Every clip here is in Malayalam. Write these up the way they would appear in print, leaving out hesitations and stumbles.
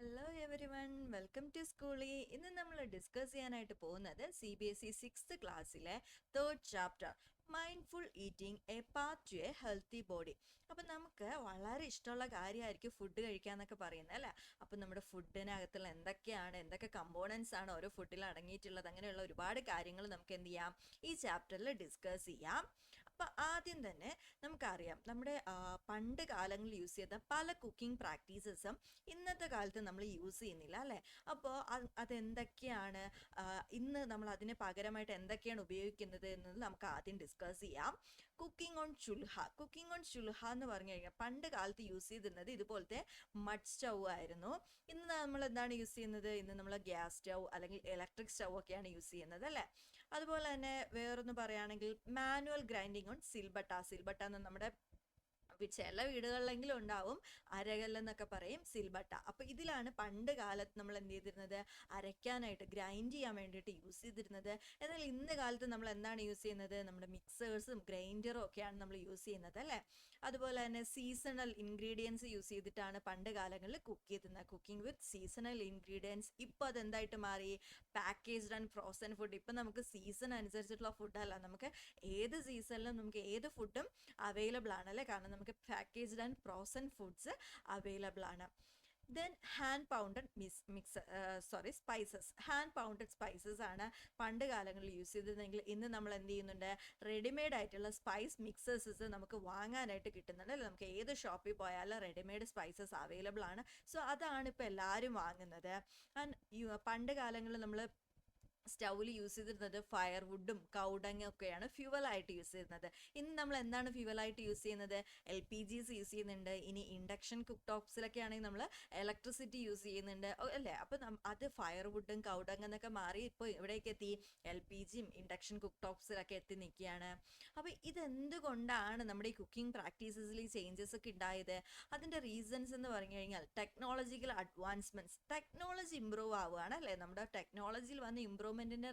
Hello everyone, welcome to സ്കൂളി. ഇന്ന് നമ്മൾ ഡിസ്കസ് ചെയ്യാനായിട്ട് പോകുന്നത് CBSE 6th ക്ലാസ്സിലെ 3rd chapter mindful eating a path to a healthy body. അപ്പം നമുക്ക് വളരെ ഇഷ്ടമുള്ള കാര്യമായിരിക്കും ഫുഡ് കഴിക്കാന്നൊക്കെ പറയുന്നത് അല്ലേ. അപ്പം നമ്മുടെ ഫുഡിനകത്തുള്ള എന്തൊക്കെ കമ്പോണൻസ് ആണ് ഓരോ ഫുഡിൽ അടങ്ങിയിട്ടുള്ളത്, അങ്ങനെയുള്ള ഒരുപാട് കാര്യങ്ങൾ നമുക്ക് എന്ത് ചെയ്യാം, ഈ ചാപ്റ്ററിൽ ഡിസ്കസ് ചെയ്യാം. അപ്പം ആദ്യം തന്നെ നമുക്കറിയാം, നമ്മുടെ പണ്ട് കാലങ്ങളിൽ യൂസ് ചെയ്ത പല കുക്കിംഗ് പ്രാക്ടീസസും ഇന്നത്തെ കാലത്ത് നമ്മൾ യൂസ് ചെയ്യുന്നില്ല അല്ലേ. അപ്പോൾ അതെന്തൊക്കെയാണ്, ഇന്ന് നമ്മൾ അതിന് പകരമായിട്ട് എന്തൊക്കെയാണ് ഉപയോഗിക്കുന്നത് എന്നത് നമുക്ക് ആദ്യം ഡിസ്കസ് ചെയ്യാം. കുക്കിംഗ് ഓൺ ചുൽഹ എന്ന് പറഞ്ഞു കഴിഞ്ഞാൽ പണ്ട് കാലത്ത് യൂസ് ചെയ്തിരുന്നത് ഇതുപോലത്തെ മഡ് സ്റ്റൗ ആയിരുന്നു. ഇന്ന് നമ്മൾ എന്താണ് യൂസ് ചെയ്യുന്നത്, ഇന്ന് നമ്മൾ ഗ്യാസ് സ്റ്റൗ അല്ലെങ്കിൽ ഇലക്ട്രിക് സ്റ്റൗ ഒക്കെയാണ് യൂസ് ചെയ്യുന്നത് അല്ലേ. അതുപോലെ തന്നെ വേറൊന്ന് പറയുകയാണെങ്കിൽ മാനുവൽ ഗ്രൈൻഡിങ് ഓൺ സിൽബട്ട എന്ന് നമ്മുടെ ചില വീടുകളിലെങ്കിലും ഉണ്ടാവും, അരകല്ലെന്നൊക്കെ പറയും, സിൽബട്ട. അപ്പോൾ ഇതിലാണ് പണ്ട് കാലത്ത് നമ്മൾ എന്ത് ചെയ്തിരുന്നത്, അരയ്ക്കാനായിട്ട് ഗ്രൈൻഡ് ചെയ്യാൻ വേണ്ടിയിട്ട് യൂസ് ചെയ്തിരുന്നത്. എന്നാൽ ഇന്ന് കാലത്ത് നമ്മൾ എന്താണ് യൂസ് ചെയ്യുന്നത്, നമ്മുടെ മിക്സേഴ്സും ഗ്രൈൻഡറും ഒക്കെയാണ് നമ്മൾ യൂസ് ചെയ്യുന്നത് അല്ലേ. അതുപോലെ തന്നെ സീസണൽ ഇൻഗ്രീഡിയൻസ് യൂസ് ചെയ്തിട്ടാണ് പണ്ട് കാലങ്ങളിൽ കുക്ക് ചെയ്തിരുന്നത്, കുക്കിംഗ് വിത്ത് സീസണൽ ഇൻഗ്രീഡിയൻസ്. ഇപ്പോൾ അതെന്തായിട്ട് മാറി, പാക്കേജ്ഡ് ആൻഡ് ഫ്രോസൺ ഫുഡ്. ഇപ്പം നമുക്ക് സീസൺ അനുസരിച്ചിട്ടുള്ള ഫുഡല്ല, നമുക്ക് ഏത് സീസണിലും നമുക്ക് ഏത് ഫുഡും അവൈലബിൾ ആണ് അല്ലേ, കാരണം നമുക്ക് packaged and frozen foods available ആണ്. ദെൻ ഹാൻഡ് പൗണ്ടഡ് സ്പൈസസ് ആണ് പണ്ട് കാലങ്ങളിൽ യൂസ് ചെയ്തിരുന്നെങ്കിൽ ഇന്ന് നമ്മൾ എന്ത് ചെയ്യുന്നുണ്ട്, റെഡിമെയ്ഡ് ആയിട്ടുള്ള സ്പൈസ് മിക്സേഴ്സസ് നമുക്ക് വാങ്ങാനായിട്ട് കിട്ടുന്നുണ്ട് അല്ലേ. നമുക്ക് ഏത് ഷോപ്പിൽ പോയാലും റെഡിമെയ്ഡ് സ്പൈസസ് അവൈലബിൾ ആണ്. സോ അതാണ് ഇപ്പോൾ എല്ലാവരും വാങ്ങുന്നത്. ആൻഡ് പണ്ട് കാലങ്ങളിൽ നമ്മൾ സ്റ്റൗവിൽ യൂസ് ചെയ്തിരുന്നത് ഫയർവുഡും കൗഡങ്ങും ഒക്കെയാണ് ഫ്യൂവലായിട്ട് യൂസ് ചെയ്യുന്നത്. ഇന്ന് നമ്മൾ എന്താണ് ഫ്യൂവലായിട്ട് യൂസ് ചെയ്യുന്നത്, LPGs യൂസ് ചെയ്യുന്നുണ്ട്. ഇനി ഇൻഡക്ഷൻ കുക്ക് ടോപ്സിലൊക്കെ ആണെങ്കിൽ നമ്മൾ ഇലക്ട്രിസിറ്റി യൂസ് ചെയ്യുന്നുണ്ട് അല്ലേ. അപ്പോൾ അത് ഫയർവുഡും കൗഡങ് എന്നൊക്കെ മാറി ഇപ്പോൾ ഇവിടേക്ക് എത്തി, LPGയും ഇൻഡക്ഷൻ കുക്ക് ടോപ്സിലൊക്കെ എത്തി നിൽക്കുകയാണ്. അപ്പോൾ ഇതെന്തുകൊണ്ടാണ് നമ്മുടെ ഈ കുക്കിംഗ് പ്രാക്ടീസസിൽ ഈ ചേഞ്ചസ് ഒക്കെ ഉണ്ടായത്, അതിൻ്റെ റീസൺസ് എന്ന് പറഞ്ഞു കഴിഞ്ഞാൽ ടെക്നോളജിക്കൽ അഡ്വാൻസ്മെൻറ്റ്സ്. ടെക്നോളജി ഇമ്പ്രൂവ് ആവുകയാണ് അല്ലേ. നമ്മുടെ ടെക്നോളജിയിൽ വന്ന് ഇമ്പ്രൂവ്മെൻറ്റിൻ്റെ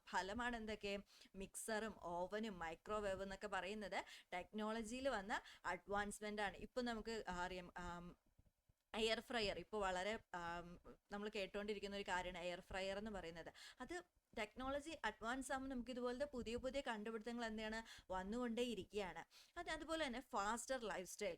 ഫലമാണ് എന്തൊക്കെ, മിക്സറും ഓവനും മൈക്രോവേവ് എന്നൊക്കെ പറയുന്നത് ടെക്നോളജിയിൽ വന്ന അഡ്വാൻസ്മെൻ്റ് ആണ്. ഇപ്പം നമുക്ക് അറിയാം, എയർ ഫ്രയർ ഇപ്പോൾ വളരെ നമ്മൾ കേട്ടുകൊണ്ടിരിക്കുന്ന ഒരു കാര്യമാണ് എയർ ഫ്രയർ എന്ന് പറയുന്നത്. അത് ടെക്നോളജി അഡ്വാൻസ് ആകുമ്പോൾ നമുക്ക് ഇതുപോലത്തെ പുതിയ പുതിയ കണ്ടുപിടുത്തങ്ങൾ എന്താണ് വന്നുകൊണ്ടേ ഇരിക്കുകയാണ്. അതുപോലെ തന്നെ ഫാസ്റ്റർ ലൈഫ് സ്റ്റൈൽ.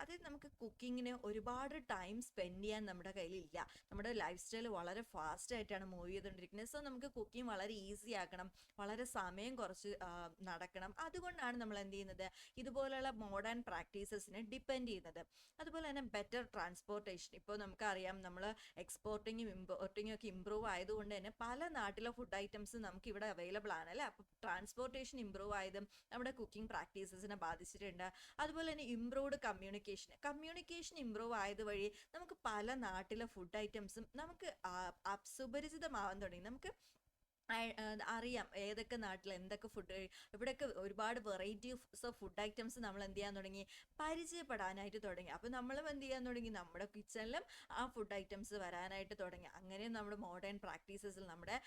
അതായത് നമുക്ക് കുക്കിങ്ങിന് ഒരുപാട് ടൈം സ്പെൻഡ് ചെയ്യാൻ നമ്മുടെ കയ്യിലില്ല, നമ്മുടെ ലൈഫ് സ്റ്റൈൽ വളരെ ഫാസ്റ്റ് ആയിട്ടാണ് മൂവ് ചെയ്തുകൊണ്ടിരിക്കുന്നത്. സോ നമുക്ക് കുക്കിംഗ് വളരെ ഈസി ആക്കണം, വളരെ സമയം കുറച്ച് നടക്കണം. അതുകൊണ്ടാണ് നമ്മൾ എന്ത് ചെയ്യുന്നത്, ഇതുപോലെയുള്ള മോഡേൺ പ്രാക്ടീസസിനെ ഡിപ്പെൻഡ് ചെയ്യുന്നത്. അതുപോലെ തന്നെ ബെറ്റർ ട്രാൻസ്പോർട്ടേഷൻ. ഇപ്പോൾ നമുക്കറിയാം, നമ്മൾ എക്സ്പോർട്ടിങ്ങും ഇമ്പോർട്ടിങ്ങും ഒക്കെ ഇമ്പ്രൂവ് ആയതുകൊണ്ട് തന്നെ പല നാട്ടിലെ ഫുഡ് ഐറ്റംസ് നമുക്ക് ഇവിടെ അവൈലബിൾ ആണ് അല്ലേ. അപ്പോൾ ട്രാൻസ്പോർട്ടേഷൻ ഇമ്പ്രൂവ് ആയതും നമ്മുടെ കുക്കിംഗ് പ്രാക്ടീസസിനെ ബാധിച്ചിട്ടുണ്ട്. അതുപോലെ തന്നെ ഇമ്പ്രൂവ്ഡ് കമ്മ്യൂണിക്കേഷൻ ഇമ്പ്രൂവ് ആയത് വഴി നമുക്ക് പല നാട്ടിലെ ഫുഡ് ഐറ്റംസും നമുക്ക് സുപരിചിതമാവാൻ തുടങ്ങി. നമുക്ക് അറിയാം ഏതൊക്കെ നാട്ടിൽ എന്തൊക്കെ ഫുഡ്, ഇവിടെയൊക്കെ ഒരുപാട് വെറൈറ്റീസ് ഓഫ് ഫുഡ് ഐറ്റംസ് നമ്മൾ എന്ത് ചെയ്യാൻ തുടങ്ങി, പരിചയപ്പെടാനായിട്ട് തുടങ്ങി. അപ്പോൾ നമ്മളും എന്ത് ചെയ്യാൻ തുടങ്ങി, നമ്മുടെ കിച്ചണിലും ആ ഫുഡ് ഐറ്റംസ് വരാനായിട്ട് തുടങ്ങി. അങ്ങനെ നമ്മുടെ മോഡേൺ പ്രാക്ടീസസിൽ, നമ്മുടെ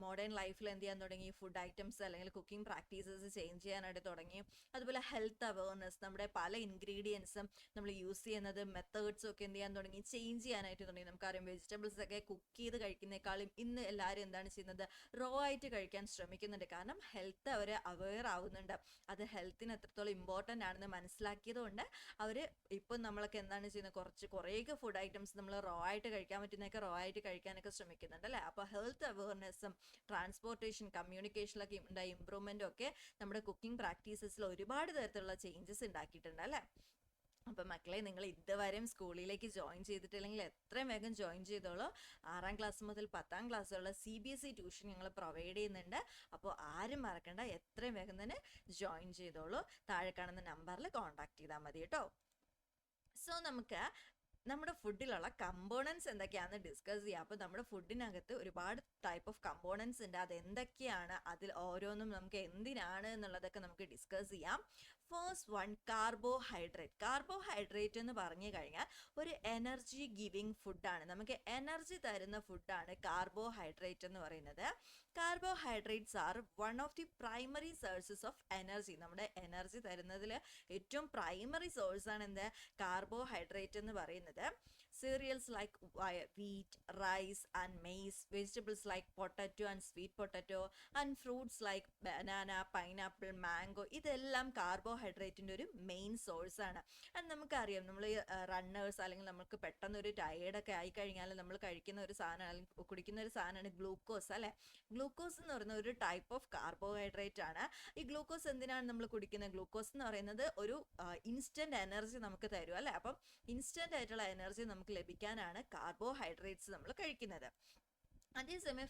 മോഡേൺ ലൈഫിൽ എന്ത് ചെയ്യാൻ തുടങ്ങി, ഫുഡ് ഐറ്റംസ് അല്ലെങ്കിൽ കുക്കിംഗ് പ്രാക്ടീസസ് ചേഞ്ച് ചെയ്യാനായിട്ട് തുടങ്ങി. അതുപോലെ ഹെൽത്ത് അവയർനെസ്, നമ്മുടെ പല ഇൻഗ്രീഡിയൻസും നമ്മൾ യൂസ് ചെയ്യുന്നത് മെത്തേഡ്സും ഒക്കെ എന്ത് ചെയ്യാൻ തുടങ്ങി, ചേഞ്ച് ചെയ്യാനായിട്ട് തുടങ്ങി. നമുക്കറിയാം വെജിറ്റബിൾസ് ഒക്കെ കുക്ക് ചെയ്ത് കഴിക്കുന്നേക്കാളും ഇന്ന് എല്ലാവരും എന്താണ് ചെയ്യുന്നത്, റോ ആയിട്ട് കഴിക്കാൻ ശ്രമിക്കുന്നുണ്ട്. കാരണം ഹെൽത്ത് അവർ അവെയർ ആവുന്നുണ്ട്, അത് ഹെൽത്തിന് എത്രത്തോളം ഇമ്പോർട്ടൻ്റ് ആണെന്ന് മനസ്സിലാക്കിയത് കൊണ്ട് അവർ ഇപ്പം നമ്മളൊക്കെ എന്താണ് ചെയ്യുന്നത്, കുറേയൊക്കെ ഫുഡ് ഐറ്റംസ് നമ്മൾ റോ ആയിട്ട് കഴിക്കാൻ പറ്റുന്നതൊക്കെ റോ ആയിട്ട് കഴിക്കാനൊക്കെ ശ്രമിക്കുന്നുണ്ട് അല്ലേ. അപ്പോൾ ഹെൽത്ത് അവെയർനെസ്സും ട്രാൻസ്പോർട്ടേഷൻ കമ്മ്യൂണിക്കേഷനിലൊക്കെ ഉണ്ടായ ഇമ്പ്രൂവ്മെൻറ്റും ഒക്കെ നമ്മുടെ കുക്കിംഗ് പ്രാക്ടീസസിൽ ഒരുപാട് തരത്തിലുള്ള ചേഞ്ചസ് ഉണ്ടാക്കിയിട്ടുണ്ട് അല്ലേ. അപ്പം മക്കളെ, നിങ്ങൾ ഇതുവരെയും സ്കൂളിലേക്ക് ജോയിൻ ചെയ്തിട്ടില്ലെങ്കിൽ എത്രയും വേഗം ജോയിൻ ചെയ്തോളൂ. 6ാം ക്ലാസ് മുതൽ 10ാം ക്ലാസ്സുള്ള CBSE ട്യൂഷൻ ഞങ്ങൾ പ്രൊവൈഡ് ചെയ്യുന്നുണ്ട്. അപ്പോൾ ആരും മറക്കണ്ട, എത്രയും വേഗം തന്നെ ജോയിൻ ചെയ്തോളൂ. താഴെ കാണുന്ന നമ്പറിൽ കോൺടാക്ട് ചെയ്താൽ മതി കേട്ടോ. സോ നമുക്ക് നമ്മുടെ ഫുഡിലുള്ള കമ്പോണൻസ് എന്തൊക്കെയാണെന്ന് ഡിസ്കസ് ചെയ്യാം. അപ്പോൾ നമ്മുടെ ഫുഡിനകത്ത് ഒരുപാട് ടൈപ്പ് ഓഫ് കമ്പോണൻസ് ഉണ്ട്, അതെന്തൊക്കെയാണ്, അതിൽ ഓരോന്നും നമുക്ക് എന്തിനാണ് എന്നുള്ളതൊക്കെ നമുക്ക് ഡിസ്കസ് ചെയ്യാം. ഫസ്റ്റ് വൺ, കാർബോഹൈഡ്രേറ്റ് എന്ന് പറഞ്ഞു കഴിഞ്ഞാൽ ഒരു എനർജി ഗിവിങ് ഫുഡാണ്, നമുക്ക് എനർജി തരുന്ന ഫുഡാണ് കാർബോഹൈഡ്രേറ്റ് എന്ന് പറയുന്നത്. Carbohydrates are one of the primary sources of energy. നമ്മുടെ എനർജി തരുന്നതിൽ ഏറ്റവും പ്രൈമറി സോഴ്സാണ് എന്ത്, കാർബോഹൈഡ്രേറ്റ് എന്ന് പറയുന്നത്. cereals like wheat, rice and maize, vegetables like potato and sweet potato, and fruits like banana, pineapple, mango, ഇതെല്ലാം കാർബോഹൈഡ്രേറ്റിൻ്റെ ഒരു മെയിൻ സോഴ്സ് ആണ്. ആൻഡ് നമുക്കറിയാം, നമ്മൾ റണ്ണേഴ്സ് അല്ലെങ്കിൽ നമുക്ക് പെട്ടെന്ന് ഒരു ടയേർഡൊക്കെ ആയിക്കഴിഞ്ഞാൽ നമ്മൾ കഴിക്കുന്ന ഒരു സാധനം അല്ലെങ്കിൽ കുടിക്കുന്ന ഒരു സാധനമാണ് ഗ്ലൂക്കോസ് അല്ലേ. ഗ്ലൂക്കോസ് എന്ന് പറയുന്ന ഒരു ടൈപ്പ് ഓഫ് കാർബോഹൈഡ്രേറ്റ് ആണ്. ഈ ഗ്ലൂക്കോസ് എന്തിനാണ് നമ്മൾ കുടിക്കുന്നത്? ഗ്ലൂക്കോസ് എന്ന് പറയുന്നത് ഒരു ഇൻസ്റ്റന്റ് എനർജി നമുക്ക് തരും അല്ലേ. അപ്പം ഇൻസ്റ്റന്റ് ആയിട്ടുള്ള എനർജി നമുക്ക് ലഭിക്കാനാണ് കാർബോഹൈഡ്രേറ്റ്സ് നമ്മൾ കഴിക്കുന്നത്. അതേസമയം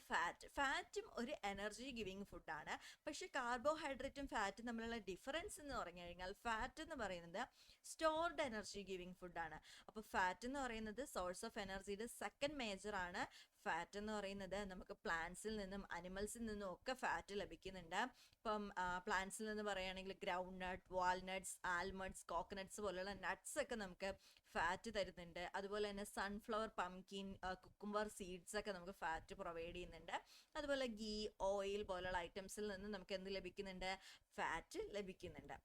ഫാറ്റും ഒരു എനർജി ഗിവിങ് ഫുഡാണ്. പക്ഷെ കാർബോഹൈഡ്രേറ്റും ഫാറ്റും തമ്മിലുള്ള ഡിഫറൻസ് എന്ന് പറഞ്ഞു കഴിഞ്ഞാൽ ഫാറ്റ് എന്ന് പറയുന്നത് സ്റ്റോർഡ് എനർജി ഗിവിങ് ഫുഡാണ്. അപ്പോൾ ഫാറ്റ് എന്ന് പറയുന്നത് സോഴ്സ് ഓഫ് എനർജിയുടെ സെക്കൻഡ് മേജർ ആണ്. ഫാറ്റ് എന്ന് പറയുന്നത് നമുക്ക് പ്ലാന്റ്സിൽ നിന്നും അനിമൽസിൽ നിന്നും ഒക്കെ ഫാറ്റ് ലഭിക്കുന്നുണ്ട്. ഇപ്പം പ്ലാന്റ്സിൽ നിന്ന് പറയുകയാണെങ്കിൽ ഗ്രൗണ്ട് നട്ട്, വാൾനട്ട്സ്, ആൽമണ്ട്സ്, കോക്കനട്ട്സ് പോലുള്ള നട്ട്സ് ഒക്കെ നമുക്ക് ഫാറ്റ് തരുന്നുണ്ട്. അതുപോലെ തന്നെ സൺഫ്ലവർ, പംകിൻ, കുക്കുംബർ സീഡ്സ് ഒക്കെ നമുക്ക് ഫാറ്റ് പ്രൊവൈഡ് ചെയ്യുന്നുണ്ട്. അതുപോലെ ഗീ, ഓയിൽ പോലുള്ള ഐറ്റംസിൽ നിന്ന് നമുക്ക് എന്ത് ലഭിക്കുന്നുണ്ട്? ഫാറ്റ് ലഭിക്കുന്നുണ്ട്.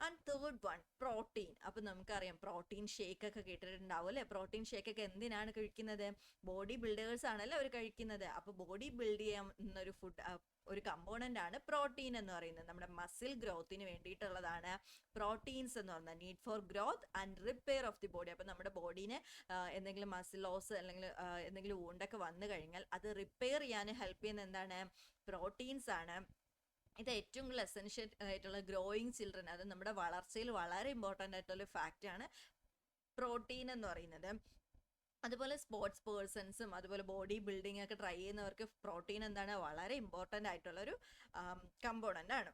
And third one, protein. അപ്പം നമുക്കറിയാം പ്രോട്ടീൻ ഷേക്ക് ഒക്കെ കേട്ടിട്ടുണ്ടാവും അല്ലേ. പ്രോട്ടീൻ ഷേക്ക് ഒക്കെ എന്തിനാണ് കഴിക്കുന്നത്? ബോഡി ബിൽഡേഴ്സ് ആണല്ലേ അവർ കഴിക്കുന്നത്. അപ്പോൾ ബോഡി ബിൽഡ് ചെയ്യുന്ന ഫുഡ് ഒരു കമ്പോണന്റ് ആണ് പ്രോട്ടീൻ എന്ന് പറയുന്നത്. നമ്മുടെ മസിൽ ഗ്രോത്തിന് വേണ്ടിയിട്ടുള്ളതാണ് പ്രോട്ടീൻസ് എന്ന് പറയുന്നത്. Need for growth and repair of the body. അപ്പം നമ്മുടെ ബോഡീനെ എന്തെങ്കിലും മസിൽ ലോസ് അല്ലെങ്കിൽ എന്തെങ്കിലും വൂണ്ടൊക്കെ വന്നു കഴിഞ്ഞാൽ അത് റിപ്പയർ ചെയ്യാൻ ഹെൽപ്പ് ചെയ്യുന്ന എന്താണ്? പ്രോട്ടീൻസ് ആണ്. ഇത് ഏറ്റവും കൂടുതൽ എസെൻഷ്യൽ ആയിട്ടുള്ള ഗ്രോയിങ് ചിൽഡ്രൻ, അത് നമ്മുടെ വളർച്ചയിൽ വളരെ ഇമ്പോർട്ടൻ്റ് ആയിട്ടുള്ള ഫാക്റ്റാണ് പ്രോട്ടീൻ എന്ന് പറയുന്നത്. അതുപോലെ സ്പോർട്സ് പേഴ്സൺസും അതുപോലെ ബോഡി ബിൽഡിംഗ് ഒക്കെ ട്രൈ ചെയ്യുന്നവർക്ക് പ്രോട്ടീൻ എന്താണ്? വളരെ ഇമ്പോർട്ടൻ്റ് ആയിട്ടുള്ളൊരു കമ്പോണൻ്റ് ആണ്.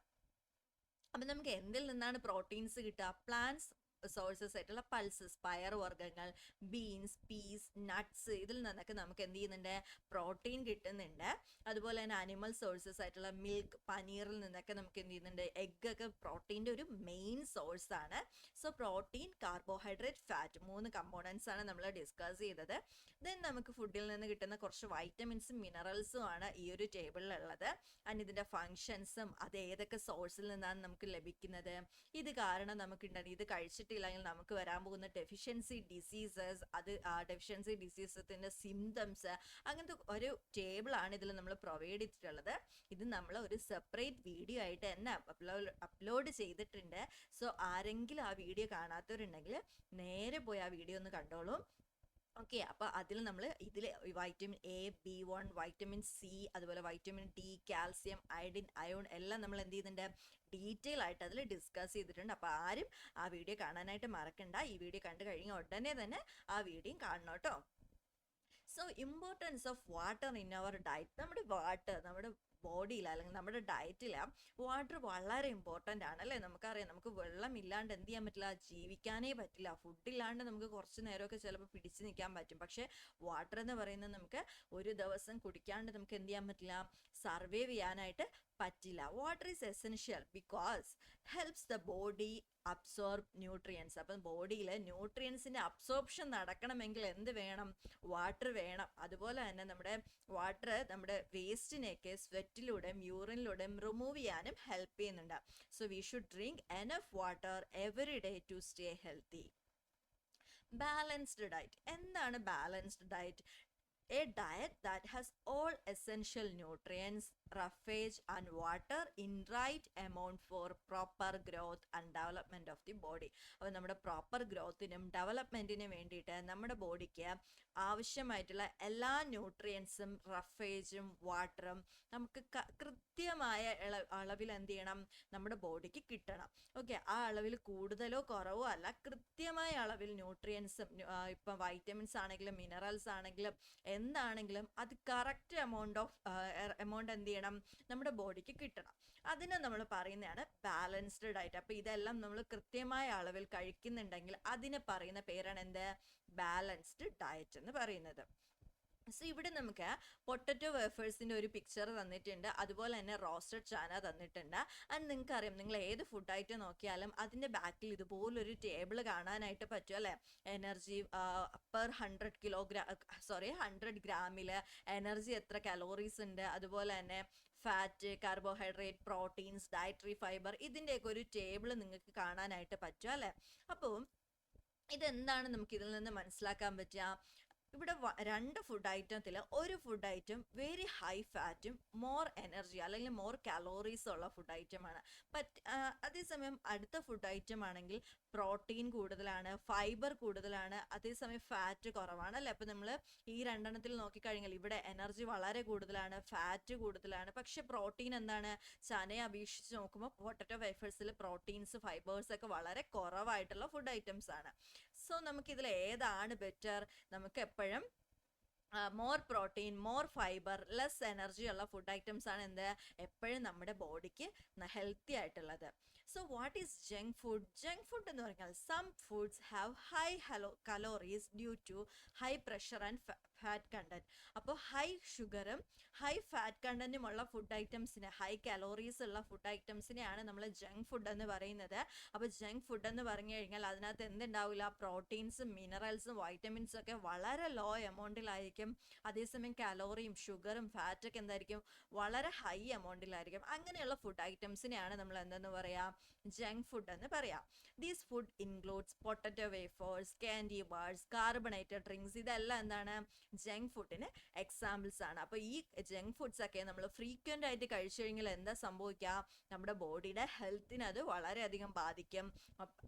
അപ്പം നമുക്ക് എന്തിൽ നിന്നാണ് പ്രോട്ടീൻസ് കിട്ടുക? പ്ലാന്റ്സ് സോഴ്സസ് ആയിട്ടുള്ള പൾസസ്, പയറുവർഗ്ഗങ്ങൾ, ബീൻസ്, പീസ്, നട്ട്സ്, ഇതിൽ നിന്നൊക്കെ നമുക്ക് എന്ത് ചെയ്യുന്നുണ്ട്? പ്രോട്ടീൻ കിട്ടുന്നുണ്ട്. അതുപോലെ തന്നെ അനിമൽ സോഴ്സസ് ആയിട്ടുള്ള മിൽക്ക്, പനീറിൽ നിന്നൊക്കെ നമുക്ക് എന്ത് ചെയ്യുന്നുണ്ട്? എഗ് ഒക്കെ പ്രോട്ടീൻ്റെ ഒരു മെയിൻ സോഴ്സ് ആണ്. So protein, carbohydrate, fat, 3 components ആണ് നമ്മൾ ഡിസ്കസ് ചെയ്തത്. ദെൻ നമുക്ക് ഫുഡിൽ നിന്ന് കിട്ടുന്ന കുറച്ച് വൈറ്റമിൻസും മിനറൽസും ആണ് ഈ ഒരു ടേബിളിലുള്ളത്. ആൻഡ് ഇതിൻ്റെ ഫങ്ഷൻസും അത് ഏതൊക്കെ സോഴ്സിൽ നിന്നാണ് നമുക്ക് ലഭിക്കുന്നത്, ഇത് കാരണം നമുക്കുണ്ടാകും ഇത് കഴിച്ചിട്ടില്ലെങ്കിൽ നമുക്ക് വരാൻ പോകുന്ന ഡെഫിഷ്യൻസി ഡിസീസസ്, അത് ആ ഡെഫിഷ്യൻസി ഡിസീസസിൻ്റെ സിംറ്റംസ്, അങ്ങനത്തെ ഒരു ടേബിളാണ് ഇതിൽ നമ്മൾ പ്രൊവൈഡ് ചെയ്തിട്ടുള്ളത്. ഇത് നമ്മൾ ഒരു സെപ്പറേറ്റ് വീഡിയോ ആയിട്ട് തന്നെ അപ്ലോഡ് ചെയ്തിട്ടുണ്ട്. സോ ആരെങ്കിലും ആ വീഡിയോ കാണാത്തവരുണ്ടെങ്കിൽ നേരെ പോയി ആ വീഡിയോ ഒന്ന് കണ്ടോളൂ. ഓക്കെ, അപ്പോൾ അതിൽ നമ്മൾ ഇതിൽ vitamin A, B1, vitamin C, അതുപോലെ vitamin D, calcium, iodine, iron എല്ലാം നമ്മൾ എന്ത് ചെയ്യുന്നുണ്ട്? ഡീറ്റെയിൽ ആയിട്ട് അതിൽ ഡിസ്കസ് ചെയ്തിട്ടുണ്ട്. അപ്പോൾ ആരും ആ വീഡിയോ കാണാനായിട്ട് മറക്കണ്ട. ഈ വീഡിയോ കണ്ടു കഴിഞ്ഞാൽ ഉടനെ തന്നെ ആ വീഡിയോയും കാണണം കേട്ടോ. So importance of water in our diet. നമ്മുടെ വാട്ടർ നമ്മുടെ ബോഡിയിൽ അല്ലെങ്കിൽ നമ്മുടെ ഡയറ്റിൽ വാട്ടർ വളരെ ഇമ്പോർട്ടൻ്റ് ആണ് അല്ലേ. നമുക്കറിയാം നമുക്ക് വെള്ളം ഇല്ലാണ്ട് എന്ത് ചെയ്യാൻ പറ്റില്ല? ജീവിക്കാനേ പറ്റില്ല. ഫുഡില്ലാണ്ട് നമുക്ക് കുറച്ച് നേരമൊക്കെ ചിലപ്പോൾ പിടിച്ചു നിൽക്കാൻ പറ്റും. പക്ഷേ വാട്ടർ എന്ന് പറയുന്നത് നമുക്ക് ഒരു ദിവസം കുടിക്കാണ്ട് നമുക്ക് എന്ത് ചെയ്യാൻ പറ്റില്ല? സർവൈവ് ചെയ്യാനായിട്ട് പറ്റില്ല. Water is essential because helps the body absorb nutrients. അപ്പം ബോഡിയിൽ ന്യൂട്രിയൻസിൻ്റെ അബ്സോർപ്ഷൻ നടക്കണമെങ്കിൽ എന്ത് വേണം? വാട്ടർ വേണം. അതുപോലെ തന്നെ നമ്മുടെ വാട്ടർ നമ്മുടെ വേസ്റ്റിനെയൊക്കെ സ്വെറ്റിലൂടെയും യൂറിനിലൂടെയും റിമൂവ് ചെയ്യാനും ഹെൽപ്പ് ചെയ്യുന്നുണ്ട്. So we should drink enough water every day to stay healthy. Balanced diet. എന്താണ് balanced diet? A diet that has all essential nutrients, roughage and water in right amount for proper growth and development of the body. അപ്പോൾ നമ്മുടെ പ്രോപ്പർ ഗ്രോത്തിനും ഡെവലപ്മെൻറ്റിനും വേണ്ടിയിട്ട് നമ്മുടെ ബോഡിക്ക് ആവശ്യമായിട്ടുള്ള എല്ലാ ന്യൂട്രിയൻസും റഫേജും വാട്ടറും നമുക്ക് കൃത്യമായ അളവിൽ എന്ത് ചെയ്യണം? നമ്മുടെ ബോഡിക്ക് കിട്ടണം. ഓക്കെ, ആ അളവിൽ കൂടുതലോ കുറവോ അല്ല, കൃത്യമായ അളവിൽ ന്യൂട്രിയൻസും ഇപ്പം വൈറ്റമിൻസ് ആണെങ്കിലും മിനറൽസ് ആണെങ്കിലും എന്താണെങ്കിലും അത് കറക്റ്റ് എമൗണ്ട് എന്ത് ചെയ്യണം? നമ്മുടെ ബോഡിക്ക് കിട്ടണം. അതിന് നമ്മൾ പറയുന്നതാണ് ബാലൻസ്ഡ് ഡയറ്റ്. അപ്പോൾ ഇതെല്ലാം നമ്മൾ കൃത്യമായ അളവിൽ കഴിക്കുന്നുണ്ടെങ്കിൽ അതിന് പറയുന്ന പേരാണ് എന്ത്? ബാലൻസ്ഡ് ഡയറ്റ് എന്ന് പറയുന്നത്. സോ ഇവിടെ നമുക്ക് പൊട്ടറ്റോ വേഫേഴ്സിൻ്റെ ഒരു പിക്ചർ തന്നിട്ടുണ്ട്. അതുപോലെ തന്നെ റോസ്റ്റഡ് ചാന തന്നിട്ടുണ്ട്. ആൻഡ് നിങ്ങൾക്കറിയാം, നിങ്ങൾ ഏത് ഫുഡ് ഐറ്റം നോക്കിയാലും അതിൻ്റെ ബാക്കിൽ ഇതുപോലൊരു ടേബിൾ കാണാനായിട്ട് പറ്റും അല്ലേ. എനർജി പെർ 100 ഗ്രാമിൽ എനർജി എത്ര കലോറീസ് ഉണ്ട്, അതുപോലെ തന്നെ fat, carbohydrate, proteins, dietary fibre, ഇതിൻ്റെയൊക്കെ ഒരു ടേബിൾ നിങ്ങൾക്ക് കാണാനായിട്ട് പറ്റും അല്ലേ. അപ്പോൾ ഇതെന്താണ് നമുക്ക് ഇതിൽ നിന്ന് മനസ്സിലാക്കാൻ പറ്റുക? ഇവിടെ രണ്ട് ഫുഡ് ഐറ്റത്തിൽ ഒരു ഫുഡ് ഐറ്റം വെരി ഹൈ ഫാറ്റും മോർ എനർജി അല്ലെങ്കിൽ മോർ കാലോറീസ് ഉള്ള ഫുഡ് ഐറ്റമാണ്. അതേസമയം അടുത്ത ഫുഡ് ഐറ്റം ആണെങ്കിൽ പ്രോട്ടീൻ കൂടുതലാണ്, ഫൈബർ കൂടുതലാണ്, അതേസമയം ഫാറ്റ് കുറവാണ് അല്ലേ. അപ്പം നമ്മൾ ഈ രണ്ടെണ്ണത്തിൽ നോക്കിക്കഴിഞ്ഞാൽ ഇവിടെ എനർജി വളരെ കൂടുതലാണ്, ഫാറ്റ് കൂടുതലാണ്. പക്ഷെ പ്രോട്ടീൻ എന്താണ്, ചനയെ അപേക്ഷിച്ച് നോക്കുമ്പോൾ പൊട്ടറ്റോ വേഫേഴ്സിൽ പ്രോട്ടീൻസ് ഫൈബേഴ്സ് ഒക്കെ വളരെ കുറവായിട്ടുള്ള ഫുഡ് ഐറ്റംസ് ആണ്. സോ നമുക്കിതിൽ ഏതാണ് ബെറ്റർ? നമുക്ക് എപ്പോഴും more protein, more fibre, less energy ഉള്ള ഫുഡ് ഐറ്റംസ് ആണ് എന്ത് എപ്പോഴും നമ്മുടെ ബോഡിക്ക് ഹെൽത്തി ആയിട്ടുള്ളത്. So what is junk food? Junk food എന്ന് പറഞ്ഞാൽ some foods have high calories due to high pressure and fat content. അപ്പോൾ ഹൈ ഷുഗറും ഹൈ ഫാറ്റ് കണ്ടന്റുമുള്ള ഫുഡ് ഐറ്റംസിന്, ഹൈ കലോറീസ് ഉള്ള ഫുഡ് ഐറ്റംസിനെയാണ് നമ്മൾ ജങ്ക് ഫുഡ് എന്ന് പറയുന്നത്. അപ്പോൾ ജങ്ക് ഫുഡ് എന്ന് പറഞ്ഞു കഴിഞ്ഞാൽ അതിനകത്ത് എന്തുണ്ടാവില്ല? പ്രോട്ടീൻസും മിനറൽസും വൈറ്റമിൻസും ഒക്കെ വളരെ ലോ എമൗണ്ടിലായിരിക്കും. അതേസമയം കലോറിയും ഷുഗറും ഫാറ്റൊക്കെ എന്തായിരിക്കും? വളരെ ഹൈ എമൗണ്ടിലായിരിക്കും. അങ്ങനെയുള്ള ഫുഡ് ഐറ്റംസിനെയാണ് നമ്മൾ എന്തെന്ന് പറയാം? ജങ്ക് ഫുഡ് എന്ന് പറയാം. These food includes potato wafers, candy bars, carbonated drinks. ഇതെല്ലാം എന്താണ്? ജങ്ക് ഫുഡിന് എക്സാമ്പിൾസ് ആണ്. അപ്പോൾ ഈ ജങ്ക് ഫുഡ്സ് ഒക്കെ നമ്മൾ ഫ്രീക്വൻ്റ് ആയിട്ട് കഴിച്ചു കഴിഞ്ഞാൽ എന്താ സംഭവിക്കുക? നമ്മുടെ ബോഡിയുടെ ഹെൽത്തിനെ അത് വളരെയധികം ബാധിക്കും.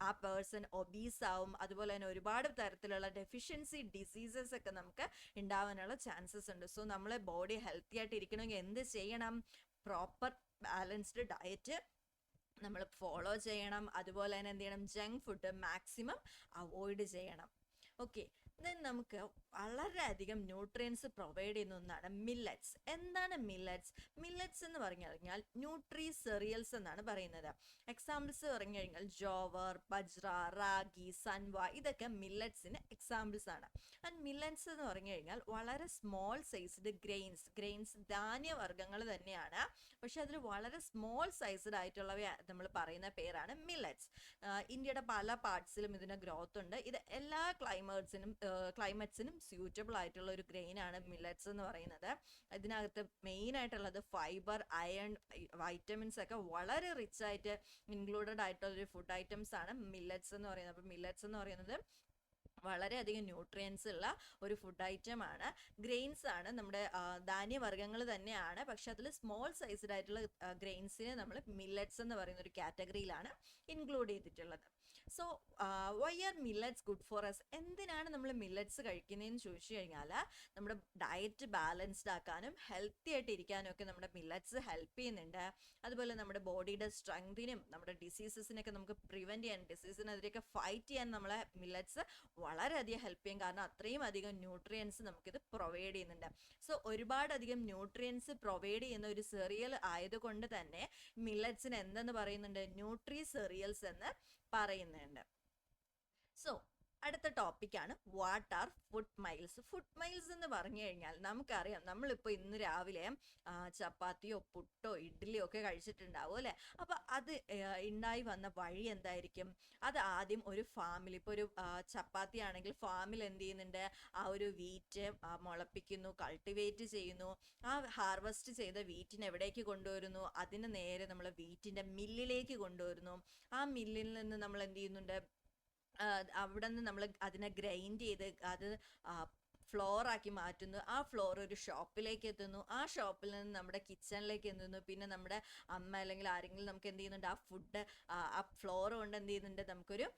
ആ പേഴ്സൺ ഒബീസ് ആവും. അതുപോലെ തന്നെ ഒരുപാട് തരത്തിലുള്ള ഡെഫിഷ്യൻസി ഡിസീസസ് ഒക്കെ നമുക്ക് ഉണ്ടാവാനുള്ള ചാൻസസ് ഉണ്ട്. സോ നമ്മളെ ബോഡി ഹെൽത്തി ആയിട്ട് ഇരിക്കണമെങ്കിൽ എന്ത് ചെയ്യണം? പ്രോപ്പർ ബാലൻസ്ഡ് ഡയറ്റ് നമ്മൾ ഫോളോ ചെയ്യണം. അതുപോലെ തന്നെ എന്ത് ചെയ്യണം? ജങ്ക് ഫുഡ് മാക്സിമം അവോയ്ഡ് ചെയ്യണം. ഓക്കെ, ദെൻ നമുക്ക് വളരെയധികം ന്യൂട്രിയൻസ് പ്രൊവൈഡ് ചെയ്യുന്ന ഒന്നാണ് മില്ലറ്റ്സ്. എന്താണ് മില്ലറ്റ്സ്? മില്ലറ്റ്സ് എന്ന് പറഞ്ഞു കഴിഞ്ഞാൽ ന്യൂട്രി സെറിയൽസ് എന്നാണ് പറയുന്നത്. എക്സാമ്പിൾസ് പറഞ്ഞു കഴിഞ്ഞാൽ ജോവർ, ബജ്ര, റാഗി, സൻവ, ഇതൊക്കെ മില്ലറ്റ്സിന് എക്സാമ്പിൾസ് ആണ്. ആൻഡ് മില്ലറ്റ്സ് എന്ന് പറഞ്ഞു കഴിഞ്ഞാൽ വളരെ സ്മോൾ സൈസ്ഡ് ഗ്രെയിൻസ് ധാന്യവർഗ്ഗങ്ങൾ തന്നെയാണ്. പക്ഷെ അതിൽ വളരെ സ്മോൾ സൈസ്ഡ് ആയിട്ടുള്ളവ നമ്മൾ പറയുന്ന പേരാണ് മില്ലറ്റ്സ്. ഇന്ത്യയുടെ പല പാർട്സിലും ഇതിന് ഗ്രോത്ത് ഉണ്ട്. ഇത് എല്ലാ ക്ലൈമറ്റ്സിനും സ്യൂട്ടബിൾ ആയിട്ടുള്ള ഒരു ഗ്രെയിൻ ആണ് മില്ലറ്റ്സ് എന്ന് പറയുന്നത്. ഇതിനകത്ത് മെയിൻ ആയിട്ടുള്ളത് ഫൈബർ, അയൺ, വൈറ്റമിൻസ് ഒക്കെ വളരെ റിച്ച് ആയിട്ട് ഇൻക്ലൂഡഡ് ആയിട്ടുള്ള ഒരു ഫുഡ് ഐറ്റംസ് ആണ് മില്ലറ്റ്സ് എന്ന് പറയുന്നത്. അപ്പോൾ മില്ലറ്റ്സ് എന്ന് പറയുന്നത് വളരെയധികം ന്യൂട്രിയൻസ് ഉള്ള ഒരു ഫുഡ് ഐറ്റം ആണ്. ഗ്രെയിൻസ് ആണ്, നമ്മുടെ ധാന്യവർഗ്ഗങ്ങൾ തന്നെയാണ്. പക്ഷെ അതിൽ സ്മോൾ സൈസ്ഡ് ആയിട്ടുള്ള ഗ്രെയിൻസിനെ നമ്മൾ മില്ലറ്റ്സ് എന്ന് പറയുന്ന ഒരു കാറ്റഗറിയിലാണ് ഇൻക്ലൂഡ് ചെയ്തിട്ടുള്ളത്. So why are millets good for us? എന്തിനാണ് നമ്മൾ മില്ലറ്റ്സ് കഴിക്കുന്നതെന്ന് ചോദിച്ചു കഴിഞ്ഞാൽ നമ്മുടെ ഡയറ്റ് ബാലൻസ്ഡ് ആക്കാനും ഹെൽത്തി ആയിട്ട് ഇരിക്കാനും ഒക്കെ നമ്മുടെ മില്ലറ്റ്സ് ഹെൽപ്പ് ചെയ്യുന്നുണ്ട്. അതുപോലെ നമ്മുടെ ബോഡിയുടെ സ്ട്രെങ്തിനും നമ്മുടെ ഡിസീസസിനൊക്കെ നമുക്ക് പ്രിവെൻറ്റ് ചെയ്യാൻ, ഡിസീസിനെതിരെയൊക്കെ ഫൈറ്റ് ചെയ്യാൻ നമ്മളെ മില്ലറ്റ്സ് വളരെയധികം ഹെൽപ്പ് ചെയ്യും. കാരണം അത്രയും അധികം ന്യൂട്രിയൻസ് നമുക്കിത് പ്രൊവൈഡ് ചെയ്യുന്നുണ്ട്. സോ ഒരുപാടധികം ന്യൂട്രിയൻസ് പ്രൊവൈഡ് ചെയ്യുന്ന ഒരു സെറിയൽ ആയതുകൊണ്ട് തന്നെ മില്ലറ്റ്സിന് എന്തെന്ന് പറയുന്നുണ്ട്? ന്യൂട്രി സെറിയൽസ് എന്ന് പറയുന്നുണ്ട്. സോ അടുത്ത ടോപ്പിക്കാണ് what are food miles. Food miles എന്ന് പറഞ്ഞു കഴിഞ്ഞാൽ നമുക്കറിയാം, നമ്മളിപ്പോൾ ഇന്ന് രാവിലെ ചപ്പാത്തിയോ പുട്ടോ ഇഡ്ഡലിയോ ഒക്കെ കഴിച്ചിട്ടുണ്ടാവും അല്ലേ. അപ്പോൾ അത് ഉണ്ടായി വന്ന വഴി എന്തായിരിക്കും? അത് ആദ്യം ഒരു ഫാമിൽ, ഇപ്പോൾ ഒരു ചപ്പാത്തി ആണെങ്കിൽ ഫാമിൽ എന്ത് ചെയ്യുന്നുണ്ട്? ആ ഒരു വീറ്റ് മുളപ്പിക്കുന്നു, കൾട്ടിവേറ്റ് ചെയ്യുന്നു. ആ ഹാർവെസ്റ്റ് ചെയ്ത വീറ്റിനെ എവിടേക്ക് കൊണ്ടുവരുന്നു? അതിന് നേരെ നമ്മൾ വീറ്റിൻ്റെ മില്ലിലേക്ക് കൊണ്ടുവരുന്നു. ആ മില്ലിൽ നിന്ന് നമ്മൾ എന്ത് ചെയ്യുന്നുണ്ട്? അവിടെ നിന്ന് നമ്മൾ അതിനെ ഗ്രൈൻഡ് ചെയ്ത് അത് ഫ്ലോർ ആക്കി മാറ്റുന്നു. ആ ഫ്ലോർ ഒരു ഷോപ്പിലേക്ക് എത്തുന്നു. ആ ഷോപ്പിൽ നിന്ന് നമ്മുടെ കിച്ചണിലേക്ക് എത്തുന്നു. പിന്നെ നമ്മുടെ അമ്മ അല്ലെങ്കിൽ ആരെങ്കിലും നമുക്ക് എന്ത് ചെയ്യുന്നുണ്ട്? ആ ഫുഡ് ആ ഫ്ലോർ കൊണ്ട് എന്ത് ചെയ്യുന്നുണ്ട്? നമുക്കൊരു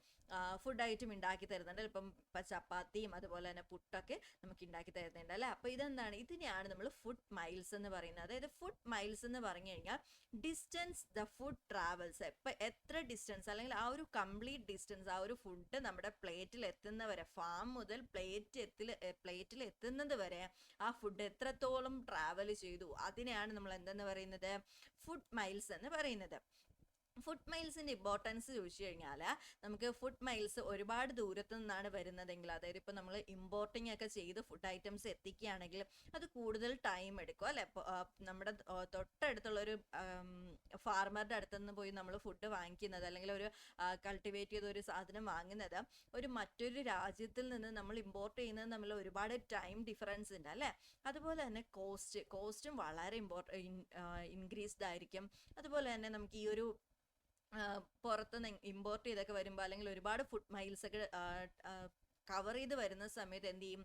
ഫുഡ് ഐറ്റം ഉണ്ടാക്കി തരുന്നുണ്ട്. ഇപ്പം ചപ്പാത്തിയും അതുപോലെ തന്നെ പുട്ടൊക്കെ നമുക്ക് ഉണ്ടാക്കി തരുന്നുണ്ട് അല്ലേ. അപ്പോൾ ഇതെന്താണ്? ഇതിനെയാണ് നമ്മൾ ഫുഡ് മൈൽസ് എന്ന് പറയുന്നത്. അതായത് ഫുഡ് മൈൽസ് എന്ന് പറഞ്ഞു കഴിഞ്ഞാൽ ഡിസ്റ്റൻസ് ദ ഫുഡ് ട്രാവൽസ്. ഇപ്പം എത്ര ഡിസ്റ്റൻസ് അല്ലെങ്കിൽ ആ ഒരു കംപ്ലീറ്റ് ഡിസ്റ്റൻസ്, ആ ഒരു ഫുഡ് നമ്മുടെ പ്ലേറ്റിൽ എത്തുന്നവരെ, ഫാം മുതൽ പ്ലേറ്റിൽ എത്തുന്നത് വരെ ആ ഫുഡ് എത്രത്തോളം ട്രാവൽ ചെയ്തു, അതിനെയാണ് നമ്മൾ എന്തെന്ന് പറയുന്നത്? ഫുഡ് മൈൽസ് എന്ന് പറയുന്നത്. ഫുഡ് മൈൽസിൻ്റെ ഇമ്പോർട്ടൻസ് ചോദിച്ചു കഴിഞ്ഞാൽ നമുക്ക് ഫുഡ് മൈൽസ് ഒരുപാട് ദൂരത്തു നിന്നാണ് വരുന്നതെങ്കിൽ, അതായത് ഇപ്പോൾ നമ്മൾ ഇമ്പോർട്ടിങ് ഒക്കെ ചെയ്ത് ഫുഡ് ഐറ്റംസ് എത്തിക്കുകയാണെങ്കിൽ അത് കൂടുതൽ ടൈം എടുക്കും അല്ലേ. നമ്മുടെ തൊട്ടടുത്തുള്ളൊരു ഫാർമറുടെ അടുത്ത് നിന്ന് പോയി നമ്മൾ ഫുഡ് വാങ്ങിക്കുന്നത്, അല്ലെങ്കിൽ ഒരു കൾട്ടിവേറ്റ് ചെയ്ത ഒരു സാധനം വാങ്ങുന്നത് ഒരു മറ്റൊരു രാജ്യത്തിൽ നിന്ന് നമ്മൾ ഇമ്പോർട്ട് ചെയ്യുന്നത് തമ്മിൽ ഒരുപാട് ടൈം ഡിഫറൻസ് ഉണ്ട് അല്ലേ. അതുപോലെ തന്നെ കോസ്റ്റും വളരെ ഇൻക്രീസ്ഡ് ആയിരിക്കും. അതുപോലെ തന്നെ നമുക്ക് ഈ ഒരു പുറത്തുനിന്ന് ഇമ്പോർട്ട് ചെയ്തൊക്കെ വരുമ്പോൾ അല്ലെങ്കിൽ ഒരുപാട് ഫുഡ് മൈൽസ് ഒക്കെ കവർ ചെയ്ത് വരുന്ന സമയത്ത് എന്ത് ചെയ്യും,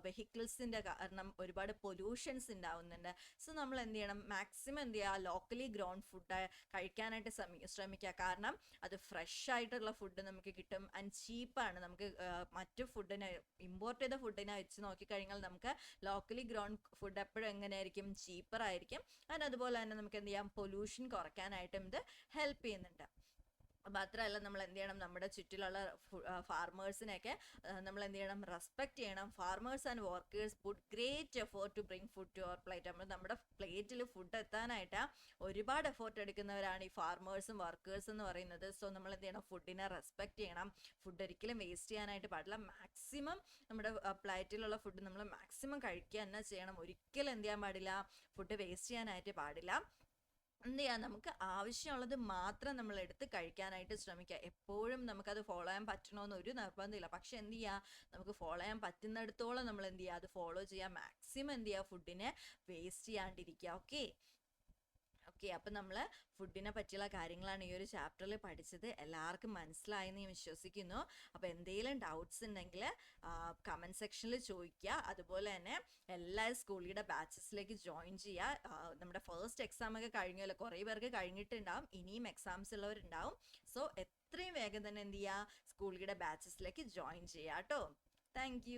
വെഹിക്കിൾസിൻ്റെ കാരണം ഒരുപാട് പൊല്യൂഷൻസ് ഉണ്ടാവുന്നുണ്ട്. സോ നമ്മൾ എന്ത് ചെയ്യണം, മാക്സിമം എന്ത് ചെയ്യുക, ലോക്കലി ഗ്രോൺ ഫുഡ് കഴിക്കാനായിട്ട് ശ്രമിക്കുക. കാരണം അത് ഫ്രഷ് ആയിട്ടുള്ള ഫുഡ് നമുക്ക് കിട്ടും ആൻഡ് ചീപ്പാണ്. നമുക്ക് മറ്റു ഫുഡിനെ, ഇമ്പോർട്ട് ചെയ്ത ഫുഡിനെ വെച്ച് നോക്കിക്കഴിഞ്ഞാൽ നമുക്ക് ലോക്കലി ഗ്രോൺ ഫുഡ് എപ്പോഴും എങ്ങനെയായിരിക്കും, ചീപ്പർ ആയിരിക്കും. ആൻഡ് അതുപോലെ തന്നെ നമുക്ക് എന്ത് ചെയ്യാം, പൊല്യൂഷൻ കുറയ്ക്കാനായിട്ടും ഇത് ഹെൽപ്പ് ചെയ്യുന്നുണ്ട്. മാത്രമല്ല നമ്മൾ എന്ത് ചെയ്യണം, നമ്മുടെ ചുറ്റിലുള്ള ഫാർമേഴ്സിനെയൊക്കെ നമ്മൾ എന്ത് ചെയ്യണം, റെസ്പെക്ട് ചെയ്യണം. Farmers and workers put great effort to bring food to our plate. നമ്മൾ നമ്മുടെ പ്ലേറ്റിൽ ഫുഡ് എത്താനായിട്ട് ഒരുപാട് എഫേർട്ട് എടുക്കുന്നവരാണ് ഈ ഫാർമേഴ്സും വർക്കേഴ്സും എന്ന് പറയുന്നത്. സോ നമ്മൾ എന്ത് ചെയ്യണം, ഫുഡിനെ റെസ്പെക്ട് ചെയ്യണം. ഫുഡ് ഒരിക്കലും വേസ്റ്റ് ചെയ്യാനായിട്ട് പാടില്ല. മാക്സിമം നമ്മുടെ പ്ലേറ്റിലുള്ള ഫുഡ് നമ്മൾ മാക്സിമം കഴിക്കുക തന്നെ ചെയ്യണം. ഒരിക്കലും എന്ത് ചെയ്യാൻ പാടില്ല, ഫുഡ് വേസ്റ്റ് ചെയ്യാനായിട്ട് പാടില്ല. എന്ത് ചെയ്യാം, നമുക്ക് ആവശ്യമുള്ളത് മാത്രം നമ്മൾ എടുത്ത് കഴിക്കാനായിട്ട് ശ്രമിക്കുക. എപ്പോഴും നമുക്കത് ഫോളോ ചെയ്യാൻ പറ്റണമെന്ന് ഒരു നിർബന്ധമില്ല. പക്ഷെ എന്ത് ചെയ്യുക, നമുക്ക് ഫോളോ ചെയ്യാൻ പറ്റുന്നിടത്തോളം നമ്മൾ എന്ത് ചെയ്യുക, അത് ഫോളോ ചെയ്യുക. മാക്സിമം എന്ത് ചെയ്യുക, ഫുഡിനെ വേസ്റ്റ് ചെയ്യാണ്ടിരിക്കുക. ഓക്കെ, അപ്പം നമ്മൾ ഫുഡിനെ പറ്റിയുള്ള കാര്യങ്ങളാണ് ഈ ഒരു ചാപ്റ്ററിൽ പഠിച്ചത്. എല്ലാവർക്കും മനസ്സിലായെന്ന് ഞാൻ വിശ്വസിക്കുന്നു. അപ്പോൾ എന്തെങ്കിലും ഡൗട്ട്സ് ഉണ്ടെങ്കിൽ കമൻറ്റ് സെക്ഷനിൽ ചോദിക്കുക. അതുപോലെ തന്നെ എല്ലാ സ്കൂളിയുടെ ബാച്ചസിലേക്ക് ജോയിൻ ചെയ്യുക. നമ്മുടെ ഫസ്റ്റ് എക്സാം ഒക്കെ കഴിഞ്ഞല്ലോ, കുറേ പേർക്ക് കഴിഞ്ഞിട്ടുണ്ടാവും, ഇനിയും എക്സാംസ് ഉള്ളവരുണ്ടാവും. സോ എത്രയും വേഗം തന്നെ എന്ത് ചെയ്യുക, സ്കൂളിയുടെ ബാച്ചസിലേക്ക് ജോയിൻ ചെയ്യുക കേട്ടോ. താങ്ക്